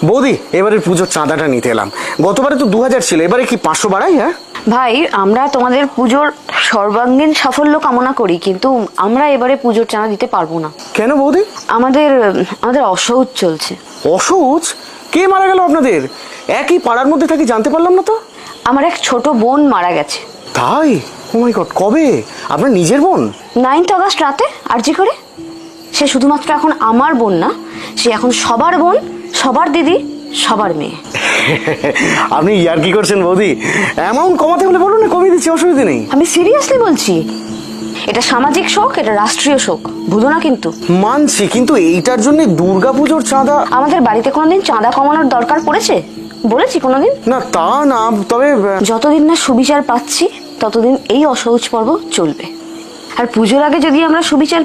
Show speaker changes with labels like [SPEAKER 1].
[SPEAKER 1] বৌদি, এবারের পুজোর চাঁদাটা নিতে এলাম। গতবারে তো 2000 ছিল, এবারে কি 500 বাড়াই? হ্যাঁ
[SPEAKER 2] ভাই, আমরা তোমাদের পুজোর সর্বাঙ্গীন সাফল্য কামনা করি, কিন্তু আমরা এবারে পুজোর চাঁদা দিতে পারবো না।
[SPEAKER 1] কেন বৌদি?
[SPEAKER 2] আমাদের অসৌচ চলছে।
[SPEAKER 1] অসৌচ? কে মারা গেল আপনাদের? একই পাড়ার মধ্যে থাকি, জানতে পারলাম না তো।
[SPEAKER 2] আমার এক ছোট বোন মারা গেছে।
[SPEAKER 1] তাই? ও মাই গড, কবে? আপনার নিজের বোন?
[SPEAKER 2] 9 আগস্ট রাতে আরজি করে। সে শুধুমাত্র এখন আমার বোন না, সে এখন সবার বোন, সবার দিদি, সবার মেয়ে।
[SPEAKER 1] আপনি ইয়ার কি করছেন বৌদি? অ্যামাউন্ট কমাতে হলে বলুন না, কমিয়ে দিচ্ছি, অসুবিধা নেই।
[SPEAKER 2] আমি সিরিয়াসলি বলছি, এটা সামাজিক শোক, এটা রাষ্ট্রীয় শোক, বুঝো না? কিন্তু
[SPEAKER 1] মানছি, কিন্তু এইটার জন্য দুর্গাপুজোর চাঁদা?
[SPEAKER 2] আমাদের বাড়িতে কোনোদিন চাঁদা কমানোর দরকার পড়েছে বলেছি কোনোদিন?
[SPEAKER 1] না তা না, তবে
[SPEAKER 2] যতদিন না সুবিচার পাচ্ছি ততদিন এই অসহজ পর্ব চলবে। আর পুজোর আগে যদি আমরা সুবিচার